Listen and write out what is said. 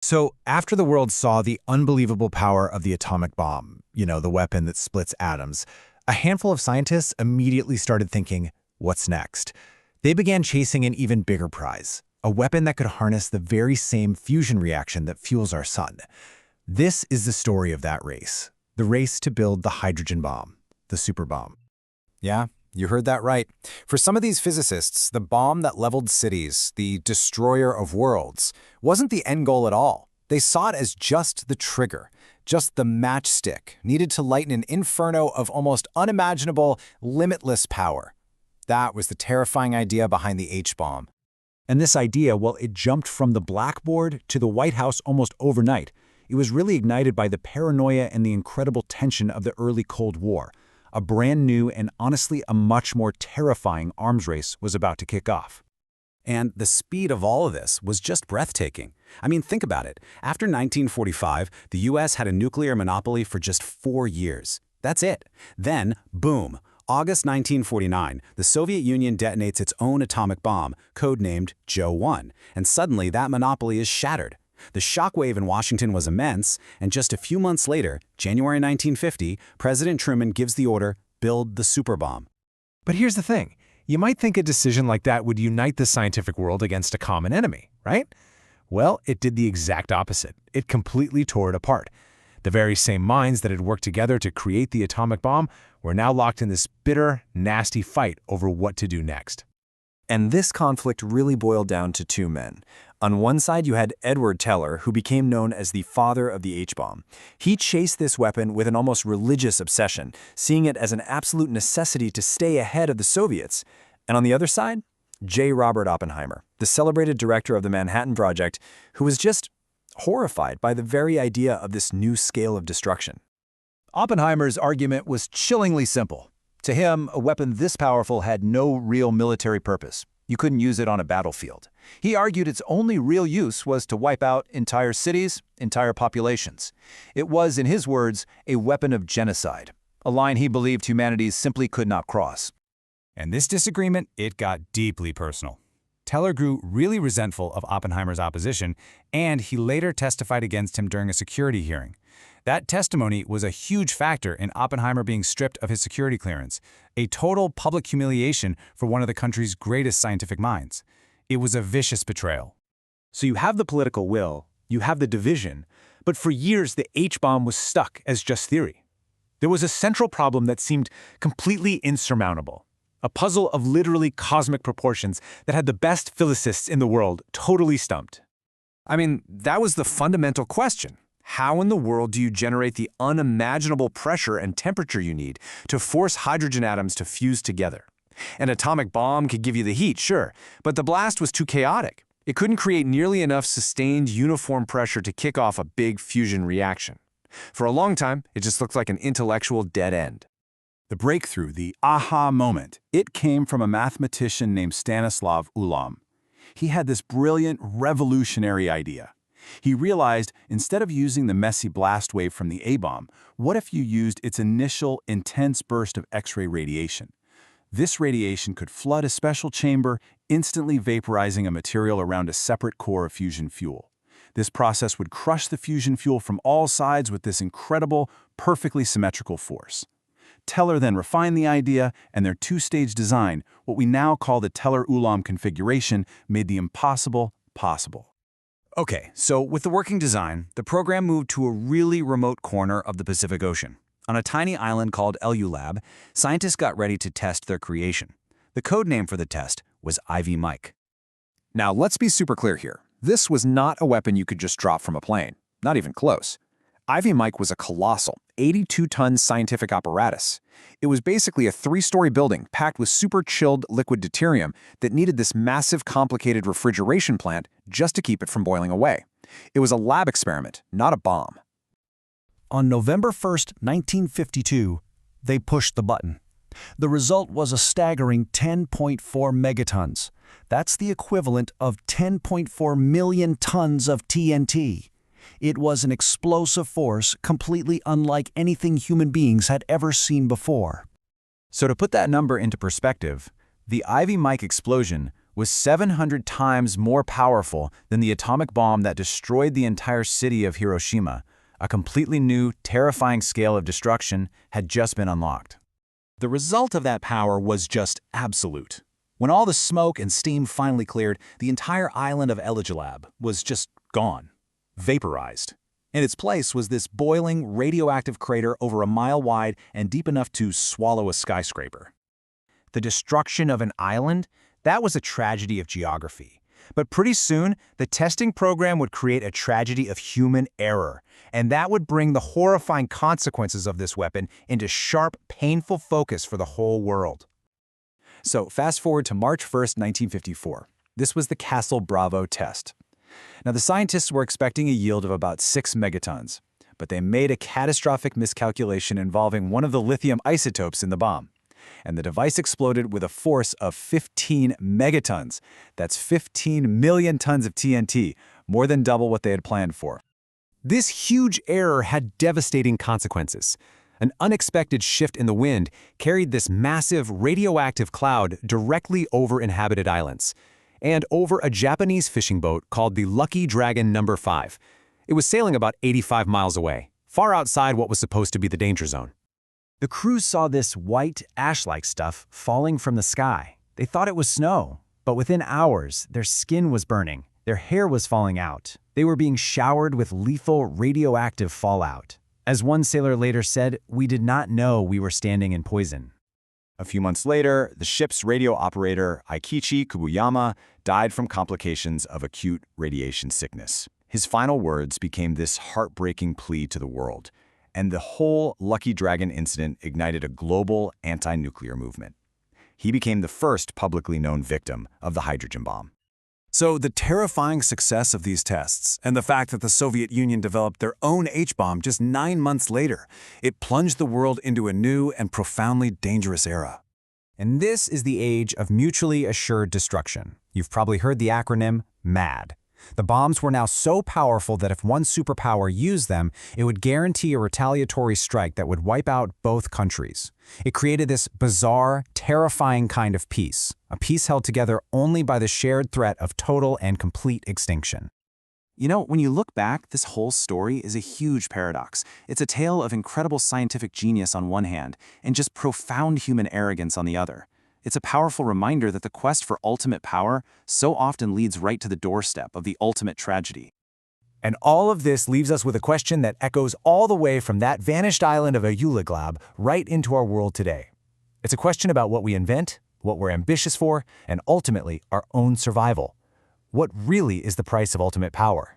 So, after the world saw the unbelievable power of the atomic bomb, the weapon that splits atoms, a handful of scientists immediately started thinking, what's next? They began chasing an even bigger prize, a weapon that could harness the very same fusion reaction that fuels our sun. This is the story of that race, the race to build the hydrogen bomb, the superbomb. Yeah, you heard that right. For some of these physicists, the bomb that leveled cities, the destroyer of worlds, wasn't the end goal at all. They saw it as just the trigger, just the matchstick needed to lighten an inferno of almost unimaginable, limitless power. That was the terrifying idea behind the H-bomb. And this idea, well, it jumped from the blackboard to the White House almost overnight. It was really ignited by the paranoia and the incredible tension of the early Cold War. A brand new and honestly a much more terrifying arms race was about to kick off. And the speed of all of this was just breathtaking. I mean, think about it. After 1945, the US had a nuclear monopoly for just 4 years. That's it. Then, boom, August 1949, the Soviet Union detonates its own atomic bomb, codenamed Joe 1, and suddenly that monopoly is shattered. The shockwave in Washington was immense, and just a few months later, January 1950, President Truman gives the order, build the superbomb. But here's the thing. You might think a decision like that would unite the scientific world against a common enemy, right? Well, it did the exact opposite. It completely tore it apart. The very same minds that had worked together to create the atomic bomb were now locked in this bitter, nasty fight over what to do next. And this conflict really boiled down to two men. On one side, you had Edward Teller, who became known as the father of the H-bomb. He chased this weapon with an almost religious obsession, seeing it as an absolute necessity to stay ahead of the Soviets. And on the other side, J. Robert Oppenheimer, the celebrated director of the Manhattan Project, who was just horrified by the very idea of this new scale of destruction. Oppenheimer's argument was chillingly simple. To him, a weapon this powerful had no real military purpose. You couldn't use it on a battlefield. He argued its only real use was to wipe out entire cities, entire populations. It was, in his words, a weapon of genocide, a line he believed humanity simply could not cross. And this disagreement, it got deeply personal. Teller grew really resentful of Oppenheimer's opposition, and he later testified against him during a security hearing. That testimony was a huge factor in Oppenheimer being stripped of his security clearance, a total public humiliation for one of the country's greatest scientific minds. It was a vicious betrayal. So you have the political will, you have the division, but for years the H-bomb was stuck as just theory. There was a central problem that seemed completely insurmountable. A puzzle of literally cosmic proportions that had the best physicists in the world totally stumped. I mean, that was the fundamental question. How in the world do you generate the unimaginable pressure and temperature you need to force hydrogen atoms to fuse together? An atomic bomb could give you the heat, sure, but the blast was too chaotic. It couldn't create nearly enough sustained, uniform pressure to kick off a big fusion reaction. For a long time, it just looked like an intellectual dead end. The breakthrough, the aha moment, it came from a mathematician named Stanislav Ulam. He had this brilliant, revolutionary idea. He realized, instead of using the messy blast wave from the A-bomb, what if you used its initial, intense burst of X-ray radiation? This radiation could flood a special chamber, instantly vaporizing a material around a separate core of fusion fuel. This process would crush the fusion fuel from all sides with this incredible, perfectly symmetrical force. Teller then refined the idea, and their two-stage design, what we now call the Teller-Ulam configuration, made the impossible possible. Okay, so with the working design, the program moved to a really remote corner of the Pacific Ocean. On a tiny island called Lab, scientists got ready to test their creation. The code name for the test was Ivy Mike. Now, let's be super clear here. This was not a weapon you could just drop from a plane. Not even close. Ivy Mike was a colossal, 82-ton scientific apparatus. It was basically a 3-story building packed with super-chilled liquid deuterium that needed this massive, complicated refrigeration plant just to keep it from boiling away. It was a lab experiment, not a bomb. On November 1st, 1952, they pushed the button. The result was a staggering 10.4 megatons. That's the equivalent of 10.4 million tons of TNT. It was an explosive force completely unlike anything human beings had ever seen before. So to put that number into perspective, the Ivy Mike explosion was 700 times more powerful than the atomic bomb that destroyed the entire city of Hiroshima. A completely new, terrifying scale of destruction had just been unlocked. The result of that power was just absolute. When all the smoke and steam finally cleared, the entire island of Elijulab was just gone, vaporized. In its place was this boiling, radioactive crater over a mile wide and deep enough to swallow a skyscraper. The destruction of an island? That was a tragedy of geography. But pretty soon, the testing program would create a tragedy of human error, and that would bring the horrifying consequences of this weapon into sharp, painful focus for the whole world. So fast forward to March 1st, 1954. This was the Castle Bravo test. Now, the scientists were expecting a yield of about 6 megatons, but they made a catastrophic miscalculation involving one of the lithium isotopes in the bomb. And the device exploded with a force of 15 megatons. That's 15 million tons of TNT, more than double what they had planned for. This huge error had devastating consequences. An unexpected shift in the wind carried this massive radioactive cloud directly over inhabited islands, and over a Japanese fishing boat called the Lucky Dragon No. 5. It was sailing about 85 miles away, far outside what was supposed to be the danger zone. The crews saw this white, ash-like stuff falling from the sky. They thought it was snow, but within hours, their skin was burning, their hair was falling out. They were being showered with lethal radioactive fallout. As one sailor later said, "We did not know we were standing in poison." A few months later, the ship's radio operator, Aikichi Kubuyama, died from complications of acute radiation sickness. His final words became this heartbreaking plea to the world, and the whole Lucky Dragon incident ignited a global anti-nuclear movement. He became the first publicly known victim of the hydrogen bomb. So the terrifying success of these tests, and the fact that the Soviet Union developed their own H-bomb just 9 months later, it plunged the world into a new and profoundly dangerous era. And this is the age of mutually assured destruction. You've probably heard the acronym MAD. The bombs were now so powerful that if one superpower used them, it would guarantee a retaliatory strike that would wipe out both countries. It created this bizarre, terrifying kind of peace, a peace held together only by the shared threat of total and complete extinction. You know, when you look back, this whole story is a huge paradox. It's a tale of incredible scientific genius on one hand, and just profound human arrogance on the other. It's a powerful reminder that the quest for ultimate power so often leads right to the doorstep of the ultimate tragedy. And all of this leaves us with a question that echoes all the way from that vanished island of Elijulab right into our world today. It's a question about what we invent, what we're ambitious for, and ultimately our own survival. What really is the price of ultimate power?